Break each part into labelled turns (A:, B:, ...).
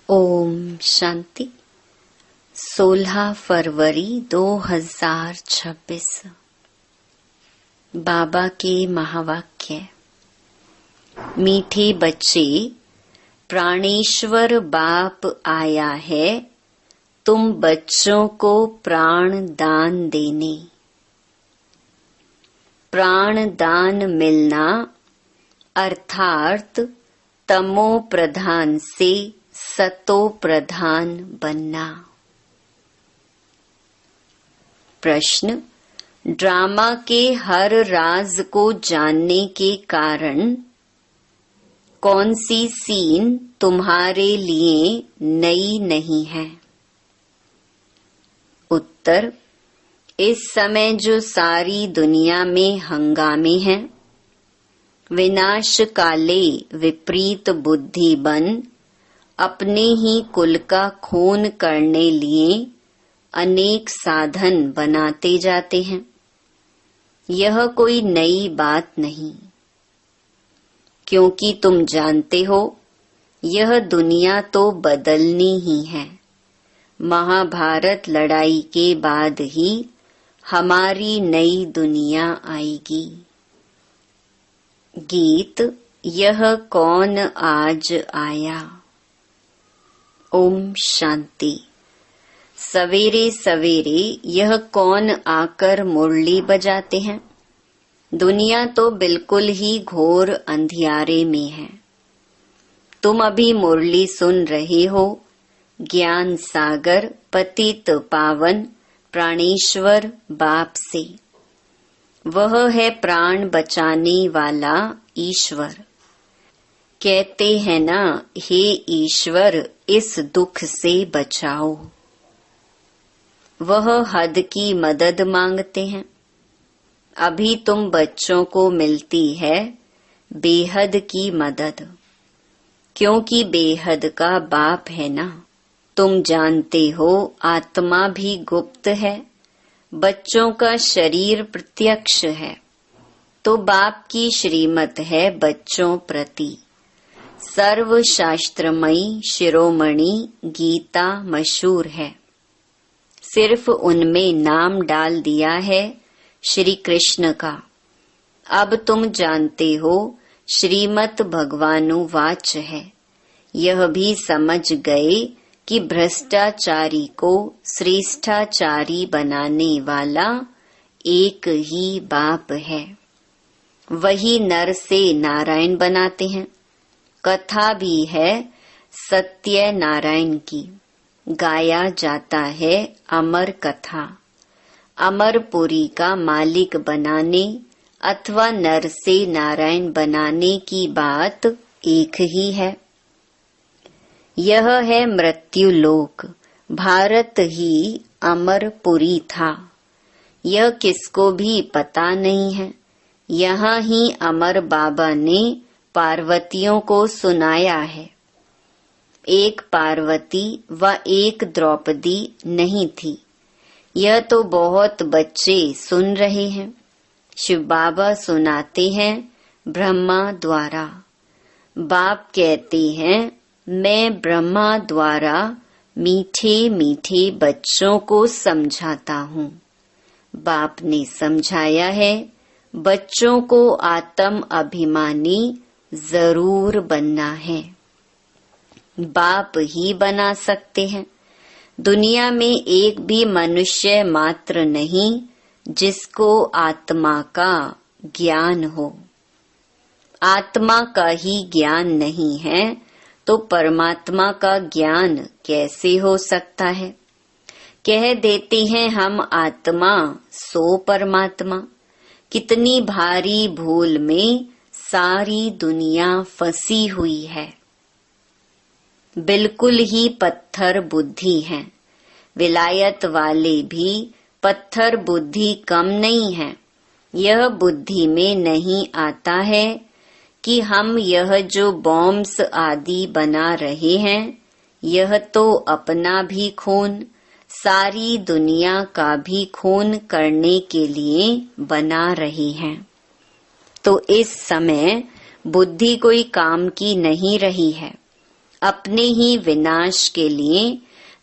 A: ओम शांति। 16 फरवरी 2026। बाबा के महावाक्य। मीठे बच्चे, प्राणेश्वर बाप आया है तुम बच्चों को प्राण दान देने। प्राण दान मिलना अर्थात तमो प्रधान से सतो प्रधान बनना। प्रश्न, ड्रामा के हर राज को जानने के कारण कौन सी सीन तुम्हारे लिए नई नहीं है? उत्तर, इस समय जो सारी दुनिया में हंगामे हैं, विनाश काले विपरीत बुद्धि बन अपने ही कुल का खून करने लिए अनेक साधन बनाते जाते हैं। यह कोई नई बात नहीं, क्योंकि तुम जानते हो यह दुनिया तो बदलनी ही है। महाभारत लड़ाई के बाद ही हमारी नई दुनिया आएगी। गीत, यह कौन आज आया। ओम शांति। सवेरे सवेरे यह कौन आकर मुरली बजाते हैं? दुनिया तो बिल्कुल ही घोर अंधियारे में है। तुम अभी मुरली सुन रहे हो। ज्ञान सागर पतित पावन प्राणेश्वर बाप से। वह है प्राण बचाने वाला ईश्वर। कहते हैं ना, हे ईश्वर इस दुख से बचाओ। वह हद की मदद मांगते हैं। अभी तुम बच्चों को मिलती है बेहद की मदद, क्योंकि बेहद का बाप है ना। तुम जानते हो आत्मा भी गुप्त है, बच्चों का शरीर प्रत्यक्ष है। तो बाप की श्रीमत है बच्चों प्रति। सर्व शास्त्रमयी शिरोमणि गीता मशहूर है। सिर्फ उनमें नाम डाल दिया है श्री कृष्ण का। अब तुम जानते हो श्रीमत भगवानुवाच है। यह भी समझ गए कि भ्रष्टाचारी को श्रेष्ठाचारी बनाने वाला एक ही बाप है। वही नर से नारायण बनाते हैं। कथा भी है सत्य नारायण की। गाया जाता है अमर कथा। अमरपुरी का मालिक बनाने अथवा नर से नारायण बनाने की बात एक ही है। यह है मृत्यु लोक। भारत ही अमरपुरी था। यह किसको भी पता नहीं है। यहाँ ही अमर बाबा ने पार्वतियों को सुनाया है। एक पार्वती व एक द्रौपदी नहीं थी। यह तो बहुत बच्चे सुन रहे हैं। शिव बाबा सुनाते हैं ब्रह्मा द्वारा। बाप कहते हैं, मैं ब्रह्मा द्वारा मीठे मीठे बच्चों को समझाता हूँ। बाप ने समझाया है बच्चों को आत्म अभिमानी जरूर बनना है। बाप ही बना सकते हैं। दुनिया में एक भी मनुष्य मात्र नहीं जिसको आत्मा का ज्ञान हो। आत्मा का ही ज्ञान नहीं है तो परमात्मा का ज्ञान कैसे हो सकता है? कह देते हैं हम आत्मा सो परमात्मा। कितनी भारी भूल में सारी दुनिया फंसी हुई है। बिल्कुल ही पत्थर बुद्धि है। विलायत वाले भी पत्थर बुद्धि कम नहीं है। यह बुद्धि में नहीं आता है कि हम यह जो बॉम्ब्स आदि बना रहे हैं, यह तो अपना भी खून, सारी दुनिया का भी खून करने के लिए बना रहे हैं। तो इस समय बुद्धि कोई काम की नहीं रही है। अपने ही विनाश के लिए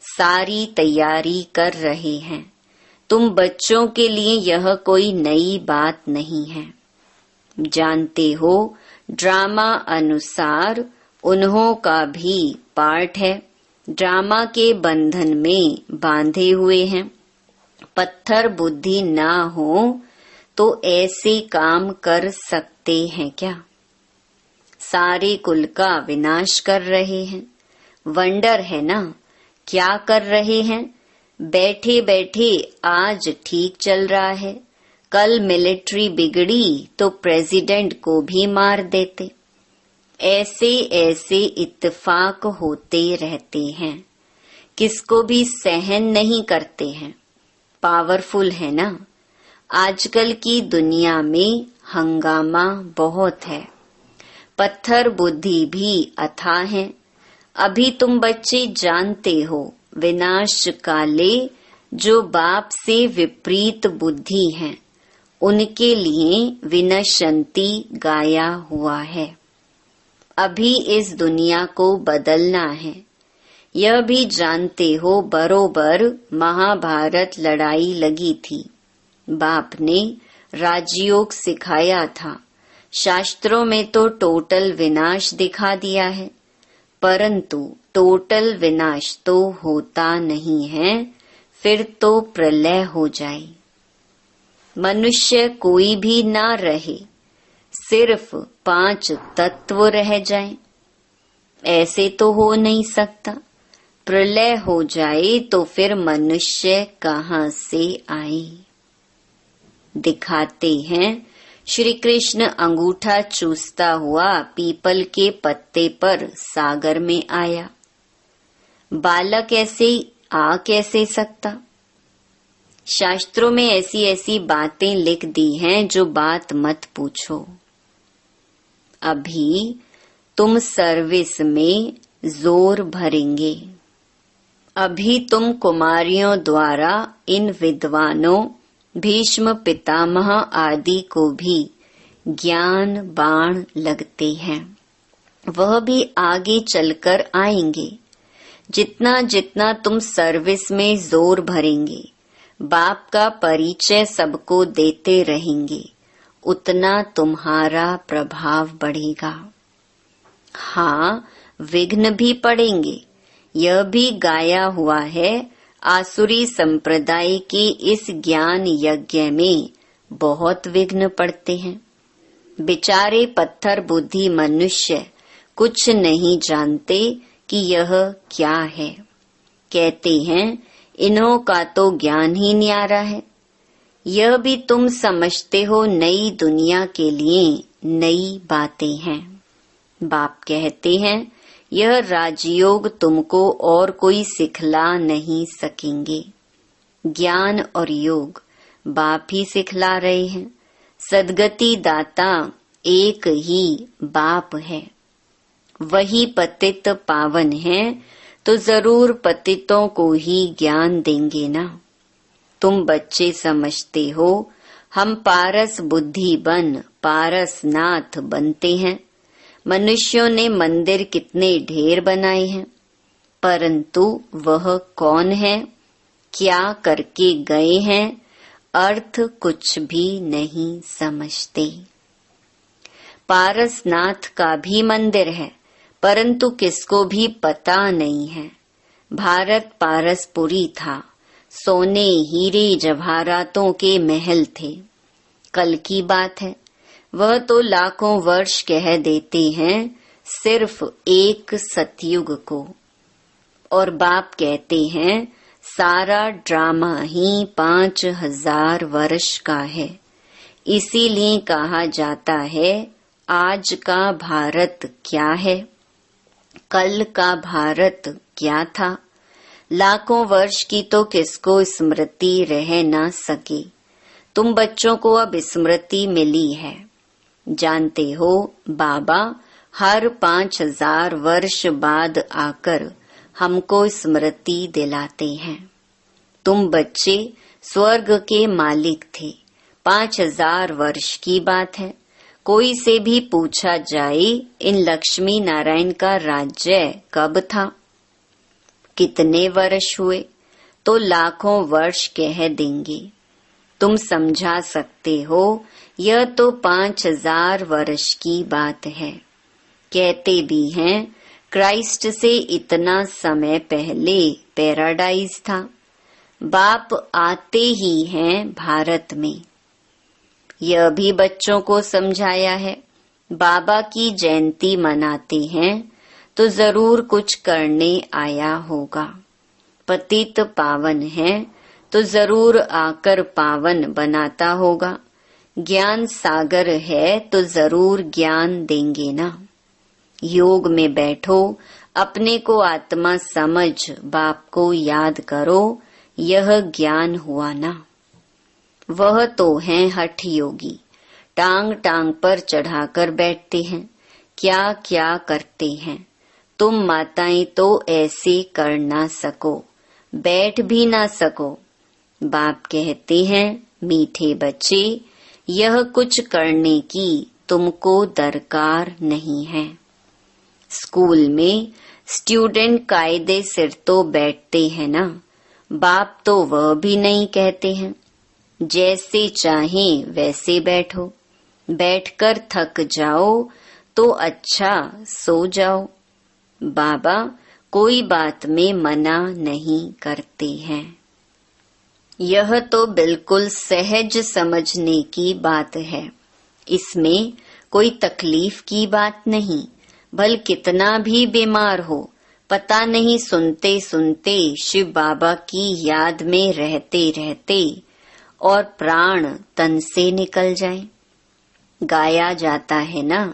A: सारी तैयारी कर रहे हैं। तुम बच्चों के लिए यह कोई नई बात नहीं है। जानते हो, ड्रामा अनुसार उन्हों का भी पार्ट है। ड्रामा के बंधन में बांधे हुए हैं। पत्थर बुद्धि ना हो तो ऐसे काम कर सकते हैं क्या? सारे कुल का विनाश कर रहे हैं। वंडर है ना, क्या कर रहे हैं? बैठे बैठे आज ठीक चल रहा है, कल मिलिट्री बिगड़ी तो प्रेसिडेंट को भी मार देते। ऐसे ऐसे इत्तेफाक होते रहते हैं। किसको भी सहन नहीं करते हैं। पावरफुल है ना। आजकल की दुनिया में हंगामा बहुत है। पत्थर बुद्धि भी अथाह है। अभी तुम बच्चे जानते हो, विनाश काले जो बाप से विपरीत बुद्धि हैं, उनके लिए विनशंति गाया हुआ है। अभी इस दुनिया को बदलना है। यह भी जानते हो, बरोबर महाभारत लड़ाई लगी थी। बाप ने राजयोग सिखाया था। शास्त्रों में तो टोटल विनाश दिखा दिया है, परंतु टोटल विनाश तो होता नहीं है, फिर तो प्रलय हो जाए। मनुष्य कोई भी ना रहे, सिर्फ 5 तत्व रह जाएं। ऐसे तो हो नहीं सकता। प्रलय हो जाए तो फिर मनुष्य कहाँ से आए? दिखाते हैं, श्री कृष्ण अंगूठा चूसता हुआ पीपल के पत्ते पर सागर में आया। बालक ऐसे आ कैसे सकता? शास्त्रों में ऐसी ऐसी बातें लिख दी हैं जो बात मत पूछो। अभी तुम सर्विस में जोर भरेंगे। अभी तुम कुमारियों द्वारा इन विद्वानों भीष्म पितामह आदि को भी ज्ञान बाण लगते हैं। वह भी आगे चलकर आएंगे। जितना जितना तुम सर्विस में जोर भरेंगे, बाप का परिचय सबको देते रहेंगे, उतना तुम्हारा प्रभाव बढ़ेगा। हाँ, विघ्न भी पड़ेंगे। यह भी गाया हुआ है, आसुरी संप्रदाय के इस ज्ञान यज्ञ में बहुत विघ्न पड़ते हैं। बेचारे पत्थर बुद्धि मनुष्य कुछ नहीं जानते कि यह क्या है। कहते हैं इन्हों का तो ज्ञान ही न्यारा है। यह भी तुम समझते हो, नई दुनिया के लिए नई बातें हैं। बाप कहते हैं यह राजयोग तुमको और कोई सिखला नहीं सकेंगे। ज्ञान और योग बाप ही सिखला रहे हैं। सद्गति दाता एक ही बाप है। वही पतित पावन है, तो जरूर पतितों को ही ज्ञान देंगे ना। तुम बच्चे समझते हो हम पारस बुद्धि बन पारसनाथ बनते हैं। मनुष्यों ने मंदिर कितने ढेर बनाए हैं, परंतु वह कौन है, क्या करके गए हैं, अर्थ कुछ भी नहीं समझते। पारसनाथ का भी मंदिर है, परंतु किसको भी पता नहीं है। भारत पारसपुरी था। सोने हीरे जवाहरातों के महल थे। कल की बात है। वह तो लाखों वर्ष कह देते हैं, सिर्फ एक सतयुग को। और बाप कहते हैं सारा ड्रामा ही 5000 वर्ष का है। इसीलिए कहा जाता है आज का भारत क्या है, कल का भारत क्या था। लाखों वर्ष की तो किसको स्मृति रह ना सके। तुम बच्चों को अब स्मृति मिली है। जानते हो बाबा हर 5000 वर्ष बाद आकर हमको स्मृति दिलाते हैं। तुम बच्चे स्वर्ग के मालिक थे। 5000 वर्ष की बात है। कोई से भी पूछा जाए इन लक्ष्मी नारायण का राज्य कब था, कितने वर्ष हुए, तो लाखों वर्ष कह देंगे। तुम समझा सकते हो यह तो 5000 वर्ष की बात है। कहते भी हैं क्राइस्ट से इतना समय पहले पैराडाइज था। बाप आते ही हैं भारत में। यह भी बच्चों को समझाया है। बाबा की जयंती मनाते हैं तो जरूर कुछ करने आया होगा। पतित पावन है तो जरूर आकर पावन बनाता होगा। ज्ञान सागर है तो जरूर ज्ञान देंगे ना। योग में बैठो, अपने को आत्मा समझ बाप को याद करो, यह ज्ञान हुआ ना। वह तो हैं हठ योगी, टांग टांग पर चढ़ाकर बैठते हैं, क्या क्या करते हैं। तुम माताएं तो ऐसे कर ना सको, बैठ भी ना सको। बाप कहते हैं मीठे बच्चे, यह कुछ करने की तुमको दरकार नहीं है। स्कूल में स्टूडेंट कायदे सिर तो बैठते हैं ना। बाप तो वह भी नहीं कहते हैं, जैसे चाहें वैसे बैठो, बैठकर थक जाओ तो अच्छा सो जाओ। बाबा कोई बात में मना नहीं करते हैं। यह तो बिल्कुल सहज समझने की बात है। इसमें कोई तकलीफ की बात नहीं। भल कितना भी बीमार हो, पता नहीं सुनते सुनते शिव बाबा की याद में रहते रहते और प्राण तन से निकल जाए। गाया जाता है ना,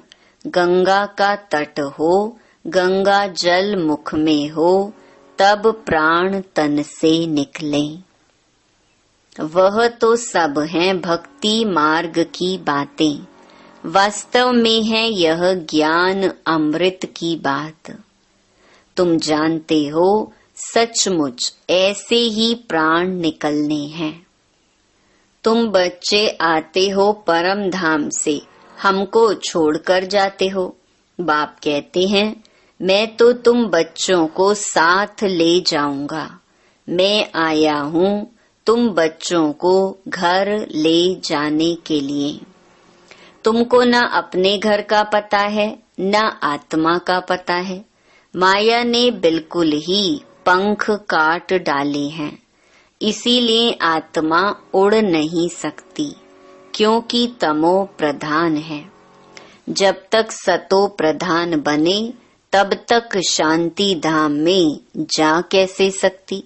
A: गंगा का तट हो, गंगा जल मुख में हो, तब प्राण तन से निकले। वह तो सब हैं भक्ति मार्ग की बातें। वास्तव में है यह ज्ञान अमृत की बात। तुम जानते हो सचमुच ऐसे ही प्राण निकलने हैं। तुम बच्चे आते हो परम धाम से, हमको छोड़कर जाते हो। बाप कहते हैं मैं तो तुम बच्चों को साथ ले जाऊंगा। मैं आया हूँ तुम बच्चों को घर ले जाने के लिए। तुमको न अपने घर का पता है, न आत्मा का पता है। माया ने बिल्कुल ही पंख काट डाले हैं, इसीलिए आत्मा उड़ नहीं सकती, क्योंकि तमो प्रधान है। जब तक सतो प्रधान बने तब तक शांति धाम में जा कैसे सकती।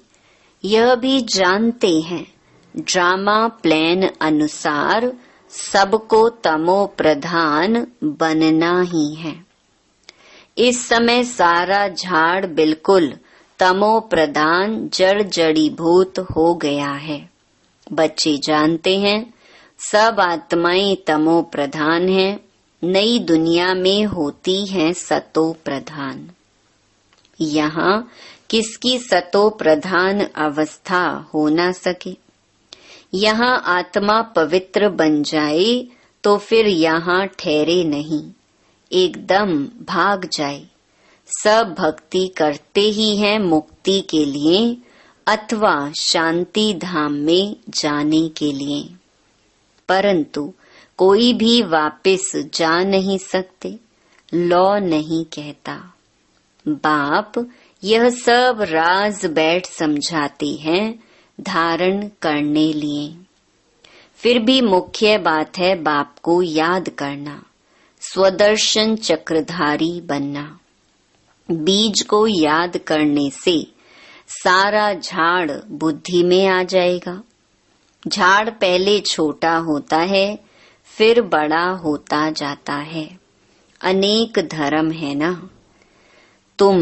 A: यह भी जानते हैं ड्रामा प्लान अनुसार सबको तमो प्रधान बनना ही है। इस समय सारा झाड़ बिल्कुल तमो प्रधान जड़ जड़ीभूत हो गया है। बच्चे जानते हैं सब आत्माएं तमो प्रधान हैं, नई दुनिया में होती हैं सतो प्रधान। यहाँ किसकी सतो प्रधान अवस्था हो ना सके। यहाँ आत्मा पवित्र बन जाए तो फिर यहाँ ठहरे नहीं, एकदम भाग जाए। सब भक्ति करते ही हैं मुक्ति के लिए अथवा शांति धाम में जाने के लिए, परंतु कोई भी वापस जा नहीं सकते। लॉ नहीं कहता। बाप यह सब राज बैठ समझाते हैं धारण करने लिए। फिर भी मुख्य बात है बाप को याद करना, स्वदर्शन चक्रधारी बनना। बीज को याद करने से सारा झाड़ बुद्धि में आ जाएगा। झाड़ पहले छोटा होता है, फिर बड़ा होता जाता है। अनेक धर्म है ना। तुम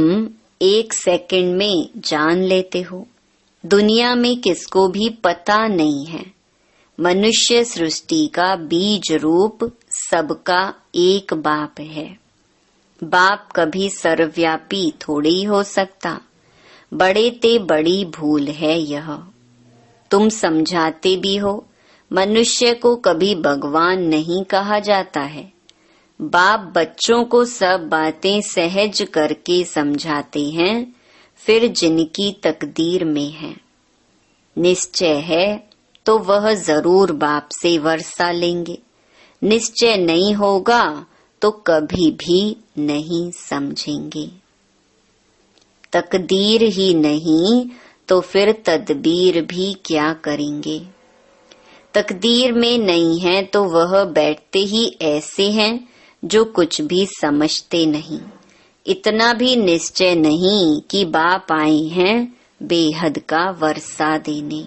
A: 1 सेकंड में जान लेते हो। दुनिया में किसको भी पता नहीं है। मनुष्य सृष्टि का बीज रूप सबका एक बाप है। बाप कभी सर्वव्यापी थोड़ी हो सकता। बड़े ते बड़ी भूल है यह। तुम समझाते भी हो। मनुष्य को कभी भगवान नहीं कहा जाता है। बाप बच्चों को सब बातें सहज करके समझाते हैं, फिर जिनकी तकदीर में है, निश्चय है तो वह जरूर बाप से वर्षा लेंगे। निश्चय नहीं होगा तो कभी भी नहीं समझेंगे। तकदीर ही नहीं तो फिर तदबीर भी क्या करेंगे। तकदीर में नहीं है तो वह बैठते ही ऐसे हैं जो कुछ भी समझते नहीं। इतना भी निश्चय नहीं कि बाप आए हैं बेहद का वर्षा देने।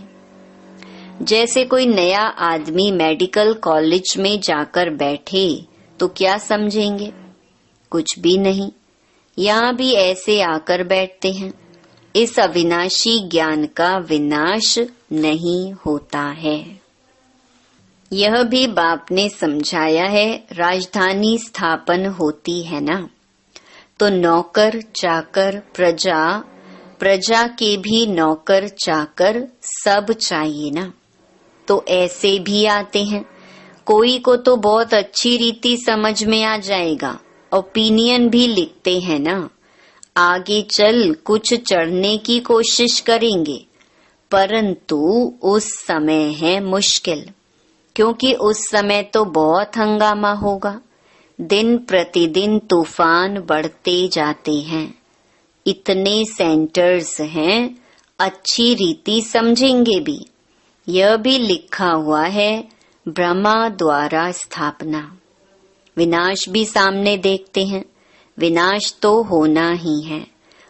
A: जैसे कोई नया आदमी मेडिकल कॉलेज में जाकर बैठे तो क्या समझेंगे, कुछ भी नहीं। यहाँ भी ऐसे आकर बैठते हैं। इस अविनाशी ज्ञान का विनाश नहीं होता है। यह भी बाप ने समझाया है। राजधानी स्थापन होती है ना, तो नौकर चाकर प्रजा के भी नौकर चाकर सब चाहिए ना। तो ऐसे भी आते हैं। कोई को तो बहुत अच्छी रीति समझ में आ जाएगा, ओपिनियन भी लिखते हैं ना। आगे चल कुछ चढ़ने की कोशिश करेंगे, परंतु उस समय है मुश्किल, क्योंकि उस समय तो बहुत हंगामा होगा। दिन प्रतिदिन तूफान बढ़ते जाते हैं। इतने सेंटर्स हैं, अच्छी रीति समझेंगे भी। यह भी लिखा हुआ है, ब्रह्मा द्वारा स्थापना। विनाश भी सामने देखते हैं। विनाश तो होना ही है।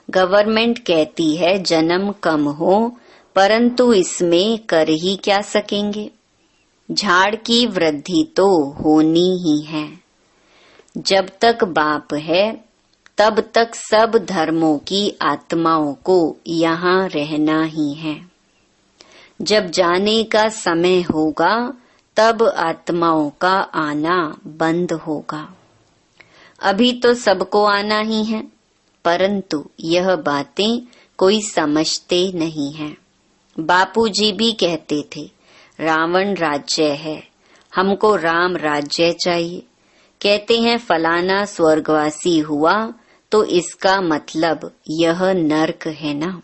A: गवर्नमेंट कहती है जन्म कम हो, परंतु इसमें कर ही क्या सकेंगे। झाड़ की वृद्धि तो होनी ही है। जब तक बाप है तब तक सब धर्मों की आत्माओं को यहाँ रहना ही है। जब जाने का समय होगा तब आत्माओं का आना बंद होगा। अभी तो सबको आना ही है, परंतु यह बातें कोई समझते नहीं है। बापूजी भी कहते थे रावण राज्य है, हमको राम राज्य चाहिए। कहते हैं फलाना स्वर्गवासी हुआ तो इसका मतलब यह नर्क है ना।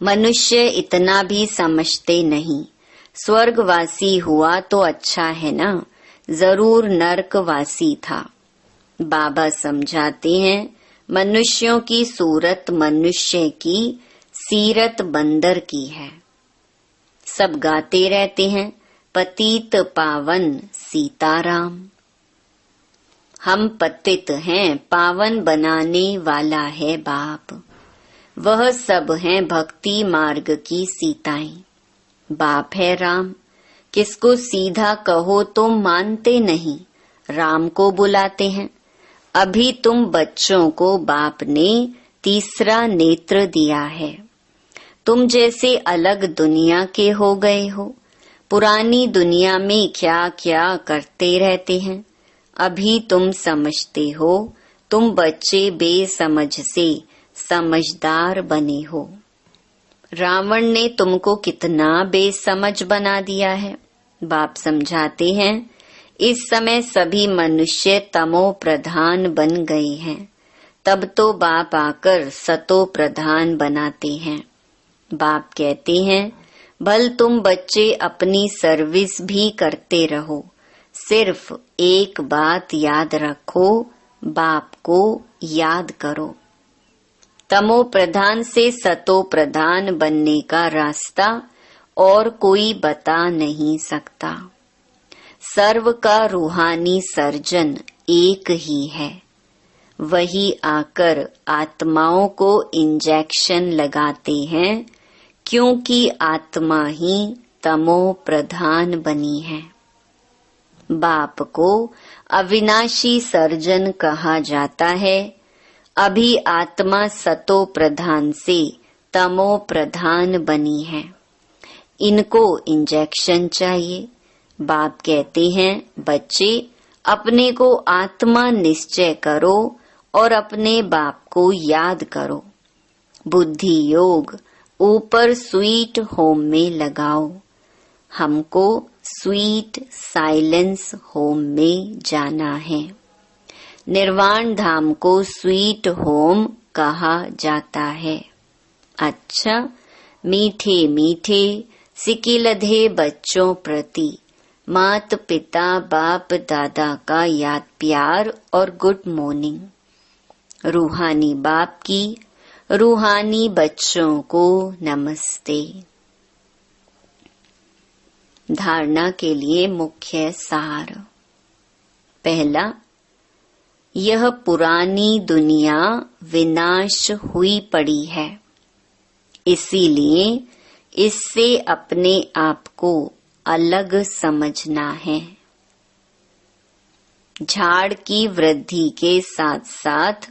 A: मनुष्य इतना भी समझते नहीं। स्वर्गवासी हुआ तो अच्छा है ना, जरूर नर्कवासी था। बाबा समझाते हैं मनुष्यों की सूरत मनुष्य की, सीरत बंदर की है। सब गाते रहते हैं पतित पावन सीताराम। हम पतित हैं, पावन बनाने वाला है बाप। वह सब हैं भक्ति मार्ग की सीताएं। बाप है राम। किसको सीधा कहो तो मानते नहीं, राम को बुलाते हैं। अभी तुम बच्चों को बाप ने तीसरा नेत्र दिया है। तुम जैसे अलग दुनिया के हो गए हो। पुरानी दुनिया में क्या क्या करते रहते हैं। अभी तुम समझते हो। तुम बच्चे बेसमझ से समझदार बने हो। रावण ने तुमको कितना बेसमझ बना दिया है। बाप समझाते हैं इस समय सभी मनुष्य तमो प्रधान बन गए हैं। तब तो बाप आकर सतो प्रधान बनाते हैं। बाप कहते हैं भल तुम बच्चे अपनी सर्विस भी करते रहो, सिर्फ एक बात याद रखो, बाप को याद करो। तमो प्रधान से सतो प्रधान बनने का रास्ता और कोई बता नहीं सकता। सर्व का रूहानी सर्जन एक ही है। वही आकर आत्माओं को इंजेक्शन लगाते हैं, क्योंकि आत्मा ही तमो प्रधान बनी है। बाप को अविनाशी सर्जन कहा जाता है। अभी आत्मा सतो प्रधान से तमो प्रधान बनी है। इनको इंजेक्शन चाहिए। बाप कहते हैं बच्चे अपने को आत्मा निश्चय करो और अपने बाप को याद करो। बुद्धि योग ऊपर स्वीट होम में लगाओ। हमको स्वीट साइलेंस होम में जाना है। निर्वाण धाम को स्वीट होम कहा जाता है। अच्छा, मीठे मीठे सिकिलधे बच्चों प्रति मात पिता बाप दादा का याद प्यार और गुड मॉर्निंग। रूहानी बाप की रूहानी बच्चों को नमस्ते। धारणा के लिए मुख्य सार। पहला, यह पुरानी दुनिया विनाश हुई पड़ी है, इसीलिए इससे अपने आप को अलग समझना है। झाड़ की वृद्धि के साथ साथ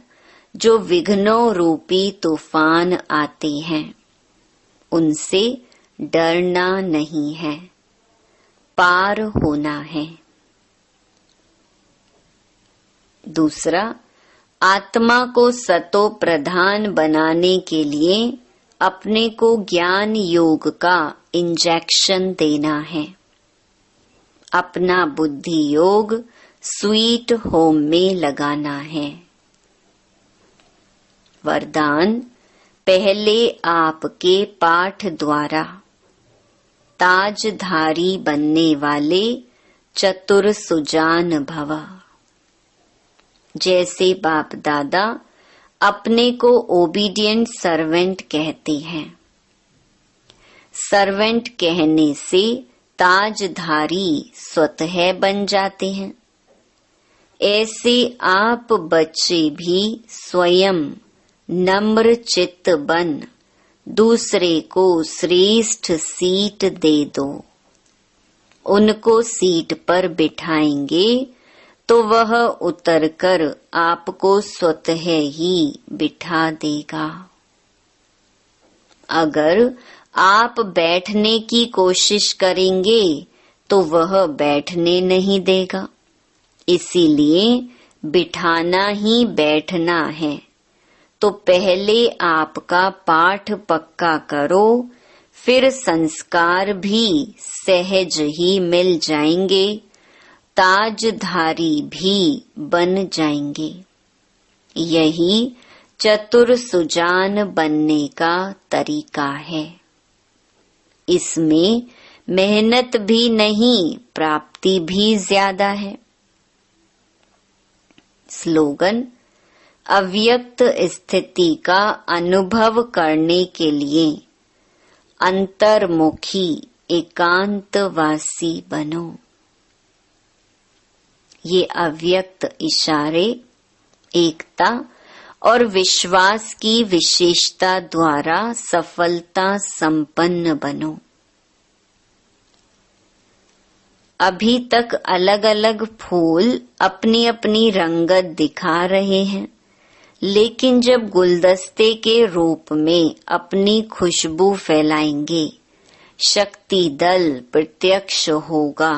A: जो विघ्नों रूपी तूफान आते हैं, उनसे डरना नहीं है, पार होना है। दूसरा, आत्मा को सतो प्रधान बनाने के लिए अपने को ज्ञान योग का इंजेक्शन देना है। अपना बुद्धि योग स्वीट होम में लगाना है। वरदान, पहले आपके पाठ द्वारा ताजधारी बनने वाले चतुर सुजान भव। जैसे बाप दादा अपने को ओबीडिएंट सर्वेंट कहते हैं, सर्वेंट कहने से ताजधारी स्वतः बन जाते हैं। ऐसे आप बच्चे भी स्वयं नम्र चित्त बन दूसरे को श्रेष्ठ सीट दे दो। उनको सीट पर बिठाएंगे तो वह उतरकर आपको स्वतः ही बिठा देगा। अगर आप बैठने की कोशिश करेंगे तो वह बैठने नहीं देगा। इसीलिए बिठाना ही बैठना है। तो पहले आपका पाठ पक्का करो, फिर संस्कार भी सहज ही मिल जाएंगे, ताजधारी भी बन जाएंगे। यही चतुर सुजान बनने का तरीका है। इसमें मेहनत भी नहीं, प्राप्ति भी ज्यादा है। स्लोगन, अव्यक्त स्थिति का अनुभव करने के लिए अंतर्मुखी एकांतवासी बनो। ये अव्यक्त इशारे एकता और विश्वास की विशेषता द्वारा सफलता संपन्न बनो। अभी तक अलग अलग फूल अपनी अपनी रंगत दिखा रहे हैं, लेकिन जब गुलदस्ते के रूप में अपनी खुशबू फैलाएंगे, शक्ति दल प्रत्यक्ष होगा,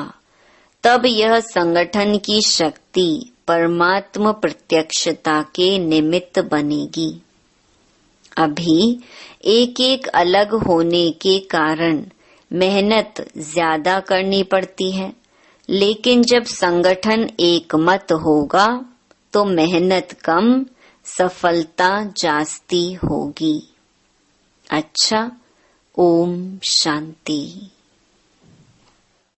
A: तब यह संगठन की शक्ति परमात्म प्रत्यक्षता के निमित्त बनेगी। अभी एक एक अलग होने के कारण मेहनत ज्यादा करनी पड़ती है, लेकिन जब संगठन एक मत होगा तो मेहनत कम, सफलता जास्ती होगी। अच्छा, ओम शांति।